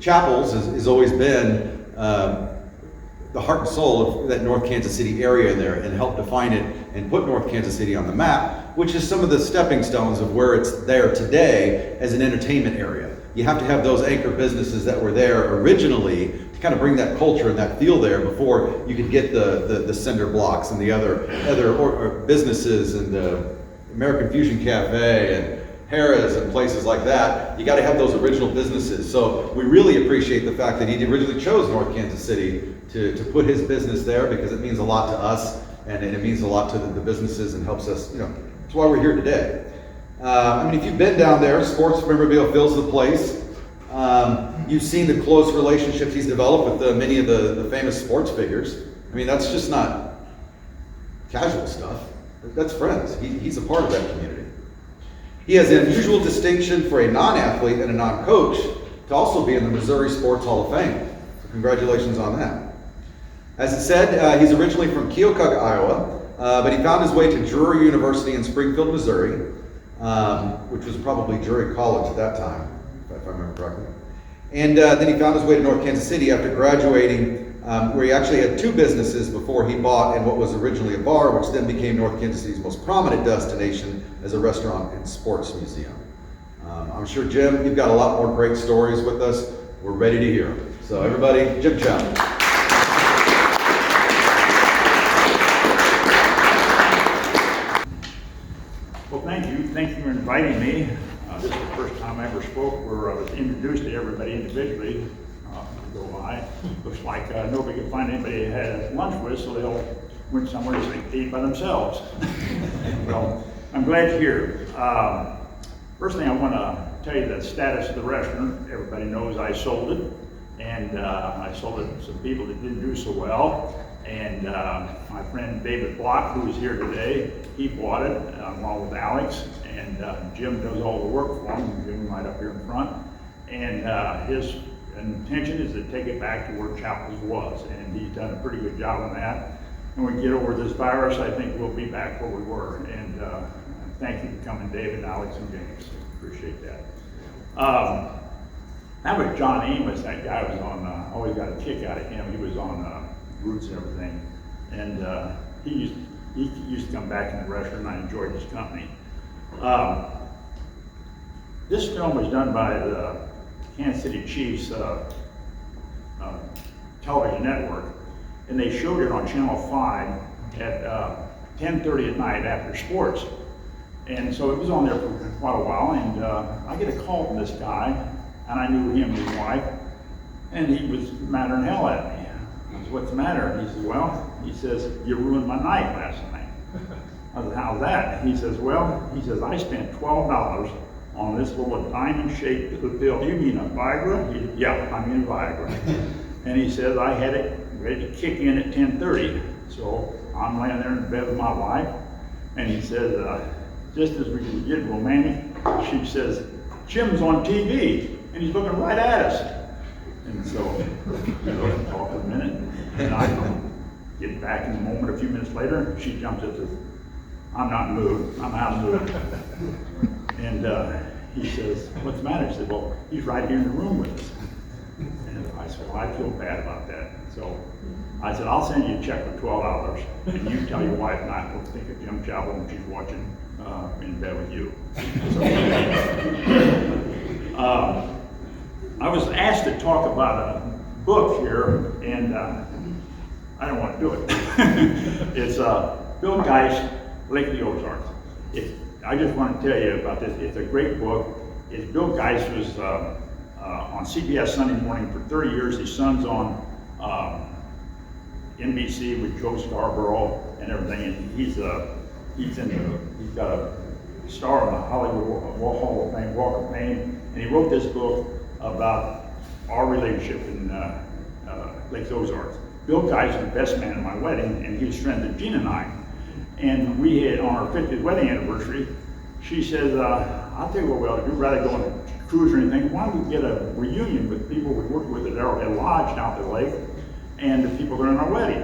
Chappell's has always been the heart and soul of that North Kansas City area in there, and helped define it and put North Kansas City on the map, which is some of the stepping stones of where it's there today as an entertainment area. You have to have those anchor businesses that were there originally to kind of bring that culture and that feel there before you could get the cinder blocks and the other businesses and the American Fusion Cafe and Harrah's and places like that. You got to have those original businesses. So we really appreciate the fact that he originally chose North Kansas City to put his business there, because it means a lot to us, and it means a lot to the businesses, and helps us, that's why we're here today. If you've been down there, sports memorabilia fills the place. You've seen the close relationships he's developed with many of the famous sports figures. That's just not casual stuff. That's friends. He's a part of that community. He has an unusual distinction for a non-athlete and a non-coach to also be in the Missouri Sports Hall of Fame. So congratulations on that. As it said, he's originally from Keokuk, Iowa, but he found his way to Drury University in Springfield, Missouri, which was probably Drury College at that time, if I remember correctly. And then he found his way to North Kansas City after graduating, where he actually had two businesses before he bought in what was originally a bar, which then became North Kansas City's most prominent destination as a restaurant and sports museum. I'm sure, Jim, you've got a lot more great stories with us. We're ready to hear them. So everybody, Jim Chappell. Well, thank you for inviting me. This is the first time I ever spoke where I was introduced to everybody individually. Go by. Looks like nobody could find anybody they had lunch with, so they all went somewhere to eat by themselves. Well, I'm glad you're here. First thing I want to tell you the status of the restaurant. Everybody knows I sold it, and I sold it to some people that didn't do so well. And my friend David Block, who is here today, he bought it along with Alex, and Jim does all the work for him. Jim right up here in front, and his intention is to take it back to where Chappell's was, and he's done a pretty good job on that. When we get over this virus, I think we'll be back where we were. And thank you for coming, David, Alex, and James. Appreciate that. That was John Amos. That guy was on. Always got a kick out of him. He was on Roots and everything, and he used to come back in the restaurant, and I enjoyed his company. This film was done by the Kansas City Chiefs television network, and they showed it on Channel 5 at 10:30 at night after sports. And so it was on there for quite a while, and I get a call from this guy, and I knew him and his wife, and he was madder than hell at me. I said, "What's the matter?" And he says, "Well," he says, "you ruined my night last night." I said, "How's that?" He says, "I spent $12 on this little diamond-shaped pill." "You mean a Viagra?" "Yeah, I mean a Viagra." And he says, "I had it ready to kick in at 10:30. So I'm laying there in bed with my wife, and he says, just as we get romantic, she says, "Jim's on TV, and he's looking right at us." And so we talk for a minute, and I get back in the moment a few minutes later. She jumps up and says, "I'm not in the mood. I'm out of the mood." And he says, "What's the matter?" She said, "Well, he's right here in the room with us." And I said, "Well, I feel bad about that." So I said, "I'll send you a check for $12, and you tell your wife not to think of Jim Chappell when she's watching in bed with you." So, I was asked to talk about a book here, and I don't want to do it. It's Bill Geist, Lake of the Ozarks. I just want to tell you about this. It's a great book. Bill Geist was on CBS Sunday morning for 30 years. His son's on NBC with Joe Scarborough and everything. And he's got a star on the Hollywood Hall of Fame, Walk of Fame, and he wrote this book about our relationship in Lake Ozarks. Bill Geist was the best man at my wedding, and he was friends with Gina and I. And we had, on our 50th wedding anniversary, she says, "I'll tell you what we ought to do, rather go on a cruise or anything, why don't we get a reunion with people we worked with at Arrowhead Lodge down at the lake, and the people that are in our wedding."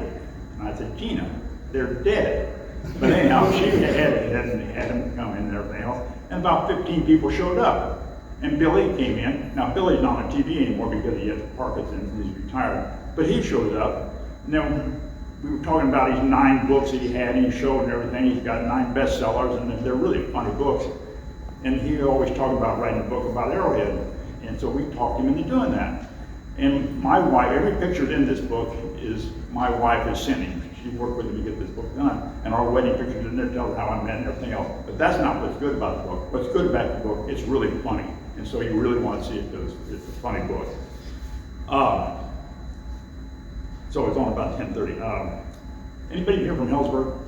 And I said, "Gina, they're dead." But anyhow, she had them come in and everything else, and about 15 people showed up. And Billy came in. Now, Billy's not on TV anymore because he has Parkinson's and he's retired. But he showed up. And then we were talking about his 9 books that he had, and he showed and everything. He's got 9 bestsellers, and they're really funny books. And he always talked about writing a book about Arrowhead. And so we talked him into doing that. And my wife, every picture in this book is my wife is Cindy. She worked with me to get this book done. And our wedding pictures in there tell how I met and everything else. But that's not what's good about the book. What's good about the book, it's really funny. And so you really want to see it because it's a funny book. So it's on about 10:30. Anybody here from Hellsburg?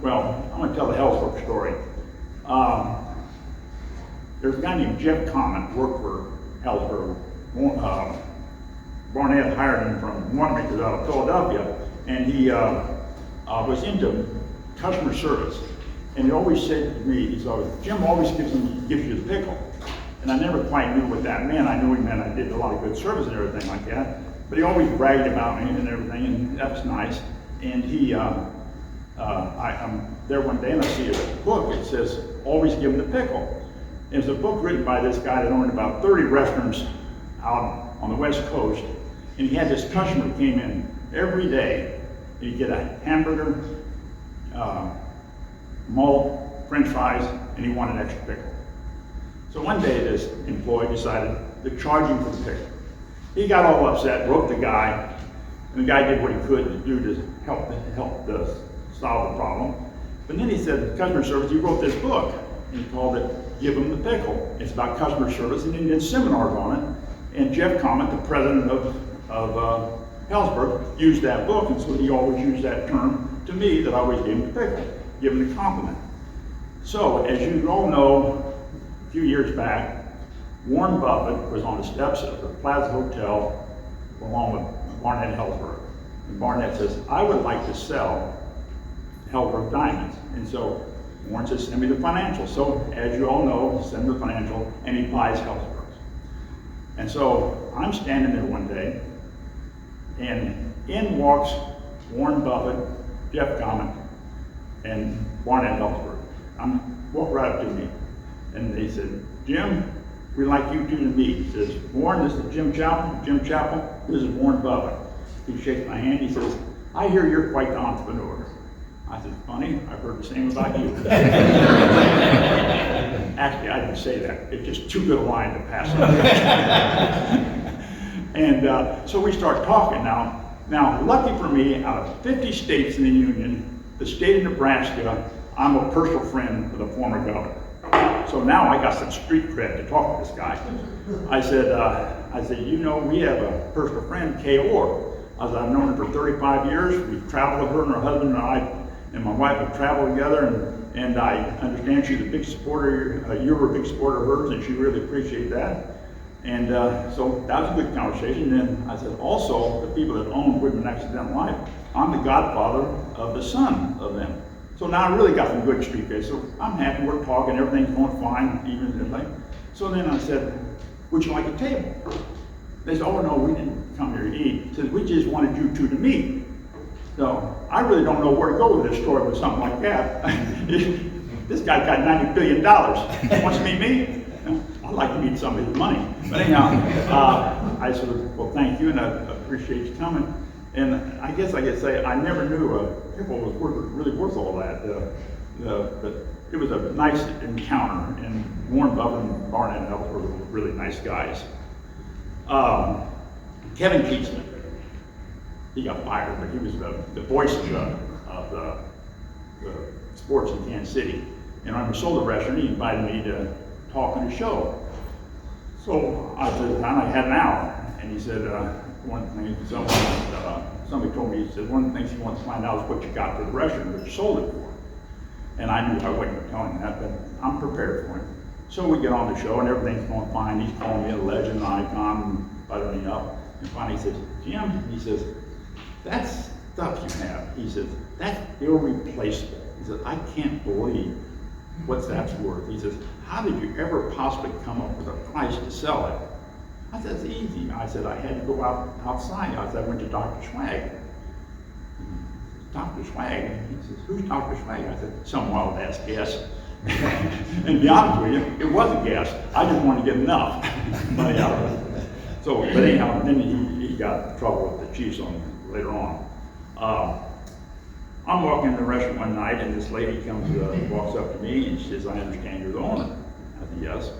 Well, I'm going to tell the Hellsburg story. There's a guy named Jeff Common who worked for Hellsburg. Barnett hired him from Warner out of Philadelphia, and he was into customer service. And he always said to me, he said, Jim always gives you the pickle. And I never quite knew what that meant. I knew he meant I did a lot of good service and everything like that. But he always bragged about me and everything, and that was nice. And I'm there one day and I see a book. It says, always give him the pickle. It's a book written by this guy that owned about 30 restaurants out on the West Coast. And he had this customer who came in every day. He'd get a hamburger, malt, French fries, and he wanted an extra pickle. So one day this employee decided to charge him for the pickle. He got all upset, wrote the guy, and the guy did what he could to do to help solve the problem. But then he said, customer service, he wrote this book, and he called it Give Him the Pickle. It's about customer service, and he did seminars on it. And Jeff Common, the president of Hellsburg, used that book, and so he always used that term to me that I always gave him the pickle, give him the compliment. So, as you all know, a few years back, Warren Buffett was on the steps of the Plaza Hotel along with Barnett and Hellsburg. And Barnett says, I would like to sell Hellsburg diamonds. And so Warren says, send me the financial. So, as you all know, send the financial, and he buys Hellsburg. And so I'm standing there one day, and in walks Warren Buffett, Jeff Common, and Barnett Hellsburg. Walked right up to me, and they said, Jim, we'd like you two to meet. He says, Warren, this is Jim Chappell. Jim Chappell, this is Warren Buffett. He shakes my hand. He says, I hear you're quite the entrepreneur. I said, funny, I've heard the same about you. Actually, I didn't say that. It's just too good a line to pass up. And so we start talking now. Now, lucky for me, out of 50 states in the Union, the state of Nebraska, I'm a personal friend of the former governor. So now I got some street cred to talk to this guy. I said, you know, we have a personal friend, Kay Orr. I've known her for 35 years. We've traveled with her and her husband and I and my wife have traveled together, and I understand she's a big supporter, you were a big supporter of hers, and she really appreciated that. And so that was a good conversation. And I said, also, the people that own Woodman Accidental Life, I'm the godfather of the son of them. So now I really got some good street cred. So I'm happy, we're talking, everything's going fine, even in like. So then I said, would you like a table? They said, oh no, we didn't come here to eat. He said, we just wanted you two to meet. So I really don't know where to go with this story with something like that. This guy's got $90 billion. Wants to meet me? I'd like to meet somebody with money. But anyhow, I said, well, thank you, and I appreciate you coming. And I guess I could say I never knew a pickle was really worth all that. But it was a nice encounter, and Warren Buffett and Barnett and Hellsburg were really nice guys. Kevin Keatsman. He got fired, but he was the voice of the sports in Kansas City. And when we sold the restaurant, he invited me to talk on his show. So I said, I had an hour. And he said, one thing, somebody told me, he said, one of the things he wants to find out is what you got for the restaurant, what you sold it for. And I knew I wasn't telling him that, but I'm prepared for him. So we get on the show, and everything's going fine. He's calling me a legend, an icon, buttering me up. And finally he says, Jim, he says, that stuff you have, he says, that's irreplaceable. He says, I can't believe what that's worth. He says, how did you ever possibly come up with a price to sell it? I said, it's easy. I said, I had to go outside. I said, I went to Dr. Swag. Dr. Swag? He says, who's Dr. Swag? I said, some wild ass guess. And to be honest with you, it wasn't gas. I just wanted to get enough money out of it. So, but anyhow, then he got in trouble with the chiefs later on. I'm walking in the restaurant one night, and this lady walks up to me, and she says, "I understand you're the owner." I said, "Yes."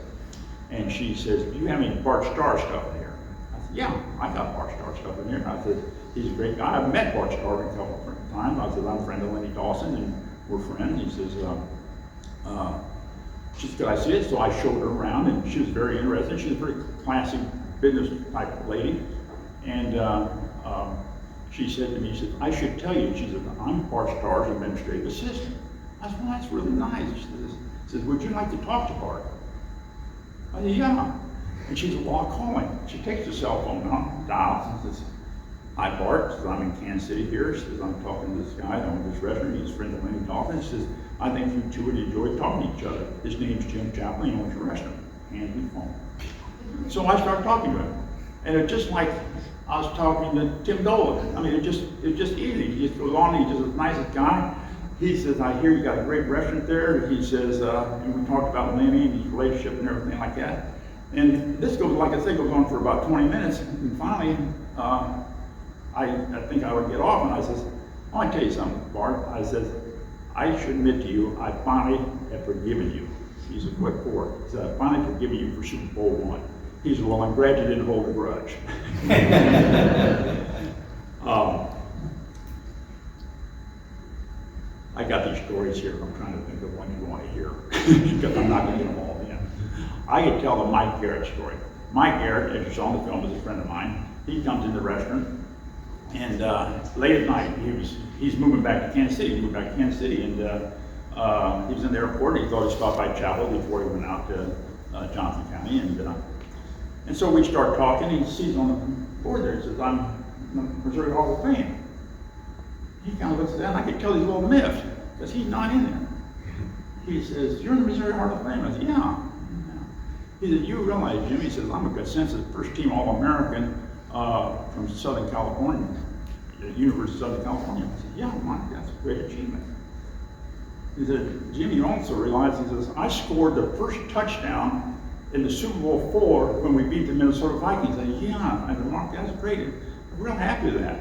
And she says, "Do you have any Bart Starr stuff in here?" I said, "Yeah, I got Bart Starr stuff in here." I said, "He's a great guy. I've met Bart Starr a couple of times." I said, "I'm a friend of Lenny Dawson, and we're friends." He says, she said, "Could I see it?" So I showed her around, and she was very interested. She's a very classy business type of lady. And she said to me, she said, "I should tell you," she said, "I'm Bart Starr's administrative assistant." I said, "Well, that's really nice." She says, "Would you like to talk to Bart?" I said, "Yeah." And she said, "Well, I'll call him." She takes the cell phone out, dials, and says, "Hi, Bart." She says, "I'm in Kansas City here." She says, "I'm talking to this guy that owns this restaurant. He's a friend of Lenny Dawson." She says, "I think you two would enjoy talking to each other. His name's Jim Chappell. He owns your restaurant." Hands me the phone. So I started talking to him. And it's just like I was talking to Tim Dolan. I mean, it's just easy. He just goes on, he's just the nicest guy. He says, "I hear you got a great restaurant there." He says, and we talked about Lenny and his relationship and everything like that. And this goes, like I said, goes on for about 20 minutes. And finally, I think I would get off, and I says, "I want to tell you something, Bart." I says, "I should admit to you, I finally have forgiven you." He said, "What for?" He said, "I finally forgiven you for Super Bowl I." He said, "Well, I'm glad you didn't hold a grudge." I got these stories here. I'm trying to think of one you want to hear, because I'm not going to get them all in. I could tell the Mike Garrett story. Mike Garrett, as you saw in the film, is a friend of mine. He comes in the restaurant, and late at night, he's moving back to Kansas City. He moved back to Kansas City, and he was in the airport. He thought he'd stop by Chapel before he went out to Johnson County, and so we start talking. He sees on the board there, he says, "I'm in the Missouri Hall of Fame." He kind of looks at that, and I could tell he's a little miffed, because he's not in there. He says, "You're in the Missouri Hall of Fame?" I said, "Yeah." He said, "You realize, Jim," he says, "I'm a consensus first-team All-American from Southern California, University of Southern California." I said, "Yeah, Mike, that's a great achievement." He said, "Jim, you also realize," he says, "I scored the first touchdown in the Super Bowl IV when we beat the Minnesota Vikings." I said, "Yeah." I said, "Mark, that's great. I'm real happy with that."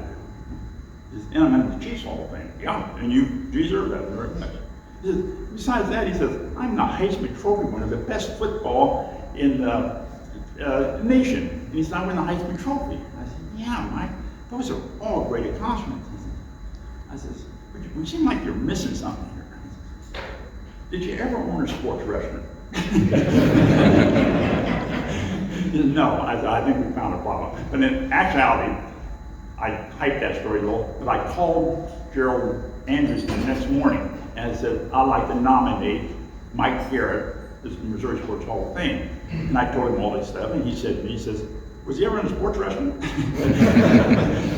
He says, "And I'm in the Chiefs Hall of Fame." "Yeah, and you deserve that very much." He says, "Besides that," he says, "I'm the Heisman Trophy winner, the best football in the nation." And he said, "I win the Heisman Trophy." I said, "Yeah, Mike, those are all great accomplishments." I says, "But you seem like you're missing something here." I says, "Did you ever own a sports restaurant?" He said, "No." I said, "I think we found a problem." But in actuality, I hyped that story a little, but I called Gerald Andrews the next morning and I said, "I'd like to nominate Mike Garrett as the Missouri Sports Hall of Fame." And I told him all this stuff, and he said to me, he says, "Was he ever in a sports restaurant?"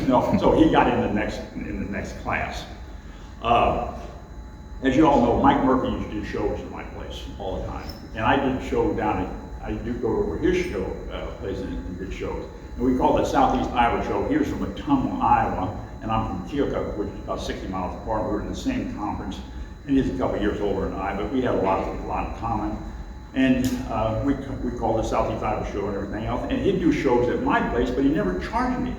No, so he got in the next class. As you all know, Mike Murphy used to do shows in my place all the time. And I did show I do go over his show place and did shows. And we called it Southeast Iowa Show. He was from Ottumwa, Iowa, and I'm from Keokuk, which is about 60 miles apart. We were in the same conference, and he's a couple years older than I, but we had a lot in common. And we called it Southeast Iowa Show and everything else. And he'd do shows at my place, but he never charged me.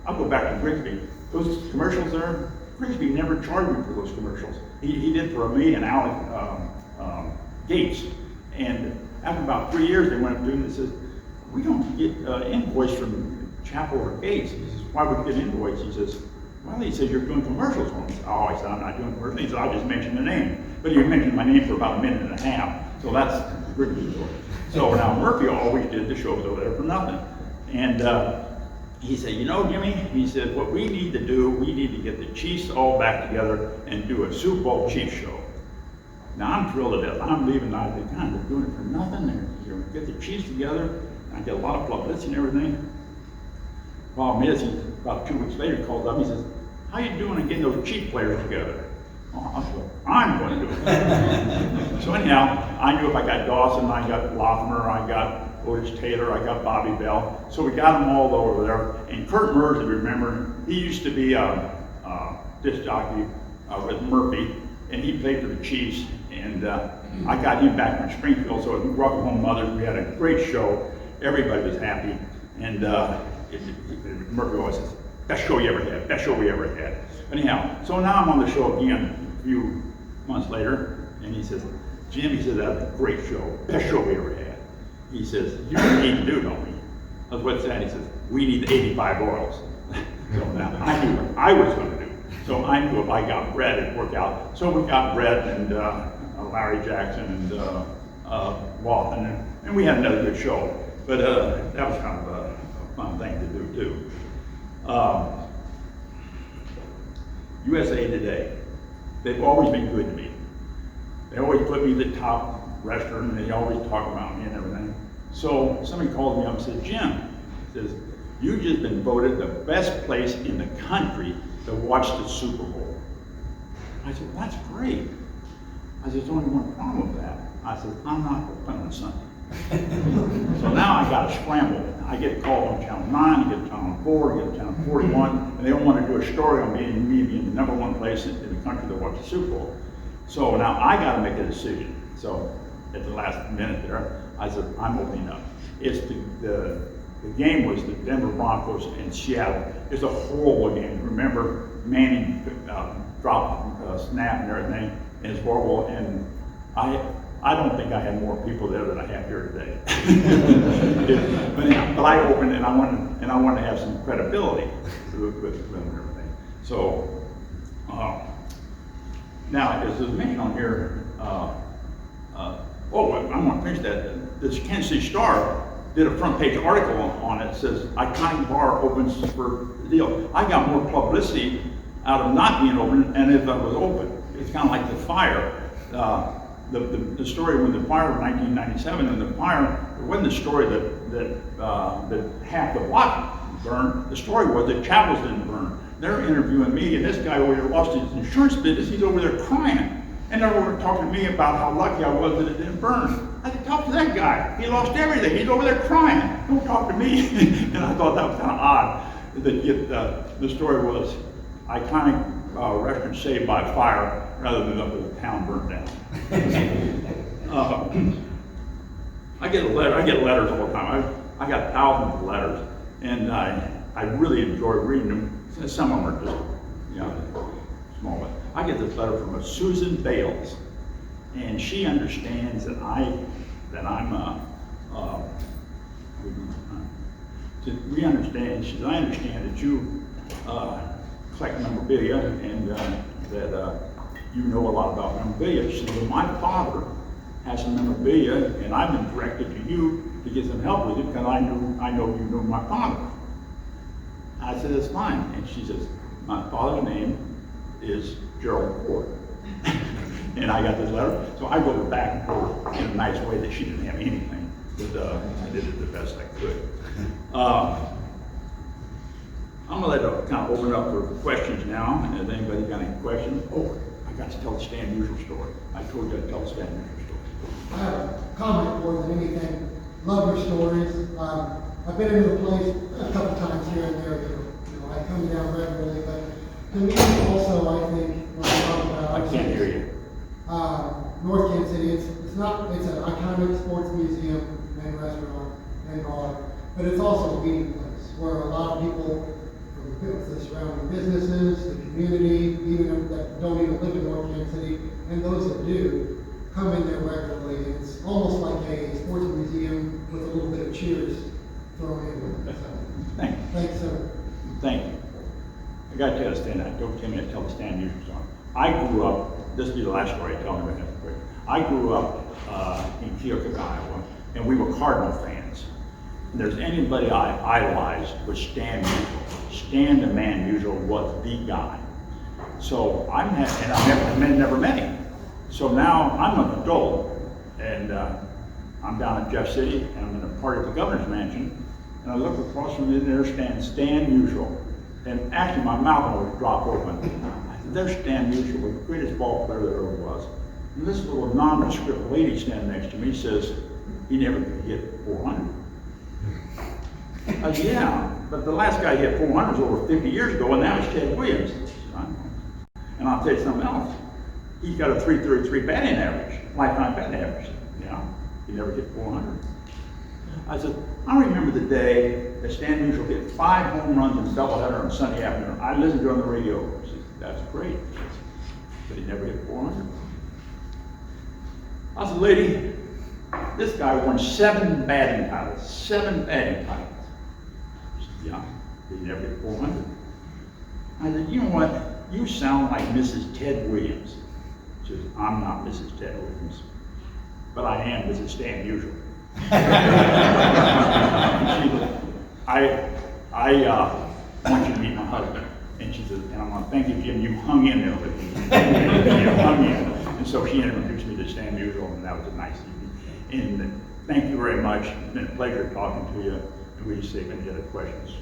I'll go back to Grigsby. Those commercials there, Grigsby never charged me for those commercials. He did for me and Alec Gates. And after about 3 years, they went up to him and said, "We don't get invoice from Chappell or Gates." He says, "Why would you get invoice?" He says, "Well," he says, "you're doing commercials for me." "Oh," I said, "I'm not doing commercials." He said, "I just mentioned the name." But he mentioned my name for about a minute and a half. So that's Grigsby. So now Murphy always did the shows over there for nothing. And he said, "You know, Jimmy," he said, "what we need to do, we need to get the Chiefs all back together and do a Super Bowl Chiefs show." Now I'm thrilled to death. I'm leaving. I think, God, they're doing it for nothing. They're going to get the Chiefs together. I get a lot of publicity and everything. Problem is, about 2 weeks later, he calls up. He says, "How you doing on getting those Chief players together?" "Oh," I said, "I'm going to do it." So anyhow, I knew if I got Dawson, I got Lothmer, I got Otis Taylor, I got Bobby Bell. So we got them all over there. And Kurt Murs, if you remember, he used to be a disc jockey with Murphy. and he played for the Chiefs, and I got him back from Springfield, so we welcome home mothers. We had a great show. Everybody was happy, and Murphy always says, best show you ever had, best show we ever had. Anyhow, so now I'm on the show again a few months later, and he says, Jim, he said, that was a great show, best show we ever had. He says, you need to do, don't we? I was, what's that? He says, we need 85 oils. So now I knew what I was going to do. So I knew if I got Brett, it'd work out. So we got Brett and Larry Jackson and Lawton, and we had another good show. But that was kind of a fun thing to do too. USA Today, they've always been good to me. They always put me at the top restaurant, and they always talk about me and everything. So somebody called me up and said, Jim, says, you've just been voted the best place in the country to watch the Super Bowl. I said, well, that's great. I said, there's only one problem with that. I said, I'm not open on Sunday. So now I got to scramble. I get a call on Channel 9, I get a Channel 4, I get a Channel 41, and they don't want to do a story on me being the #1 place in the country to watch the Super Bowl. So now I got to make a decision. So at the last minute there, I said, I'm opening up. It's the game was the Denver Broncos and Seattle. It's a horrible game. Remember, Manning dropped a snap and everything, and it's horrible. And I don't think I had more people there than I have here today. but I opened, and I wanted to have some credibility with them and everything. So now there's a man on here. I'm going to finish that. This Kansas City Star did a front page article on it. It says, iconic bar opens for the deal. I got more publicity out of not being open and if I was open. It's kind of like the fire. The story when the fire in 1997, and the fire, it wasn't the story that half the block burned. The story was that chapels didn't burn. They're interviewing me, and this guy over here lost his insurance business. He's over there crying. And they're over talking to me about how lucky I was that it didn't burn. I said, talk to that guy. He lost everything. He's over there crying. Don't talk to me. And I thought that was kind of odd. That the story was iconic restaurant saved by fire rather than up with the town burned down. I get letters all the time. I got thousands of letters, and I really enjoy reading them. Some of them are just, small, but I get this letter from a Susan Bales, and she understands that we understand. She says, I understand that you collect memorabilia and that you know a lot about memorabilia. She said, well, my father has some memorabilia, and I've been directed to you to get some help with it because I know you know my father. I said, that's fine. And she says, my father's name is Gerald Ford. And I got this letter. So I wrote it back and forth in a nice way that she didn't have anything. But I did it the best I could. I'm gonna let it kind of open up for questions now. And if anybody got any questions? Oh, I got to tell the Stan Musial story. I told you I'd tell the Stan Musial story. I have a comment more than anything. Love your stories. I've been into the place a couple times here and there. I come down regularly, but to me also, I think when I talk about, I can't hear you. North Kansas City, it's an iconic sports museum and restaurant and bar, but it's also a meeting place where a lot of people from the surrounding businesses, the community, even that don't even live in North Kansas City, and those that do, come in there regularly. It's almost like a sports museum with a little bit of cheers thrown in. So, thanks, sir. Thank you. I got to tell the Stan, don't tell me to tell the Stan Musial story. I grew up, this will be the last story I tell me about that quick. I grew up in Keokuk, Iowa, and we were Cardinal fans. If there's anybody I idolized was Stan Musial. Stan the Man Musial was the guy. So I never met him. So now I'm an adult, and I'm down in Jeff City, and I'm in a party at the governor's mansion, and I look across from me, and there stands Stan Musial. And actually my mouth always dropped open. I said, there's Stan Musial, the greatest ball player there ever was. And this little nondescript lady standing next to me says, he never could hit 400. I said, yeah, but the last guy hit 400 was over 50 years ago, and now it's Ted Williams. And I'll tell you something else. he's got a 333 batting average, lifetime batting average. Yeah, he never hit 400. I said, I remember the day that Stan Musial hit 5 home runs in doubleheader on Sunday afternoon. I listened to it on the radio. I said, that's great. But he never hit 400. I said, lady, this guy won 7 batting titles. 7 batting titles. She said, yeah, but he never hit 400. I said, you know what? You sound like Mrs. Ted Williams. She says, I'm not Mrs. Ted Williams, but I am Mrs. Stan Musial. I want you to meet my husband. And she says, and I'm going to thank you, Jim, you hung in there with me. You hung in. And so she introduced me to Stan Musial, and that was a nice evening. And thank you very much. It's been a pleasure talking to you. And we just say if any other questions.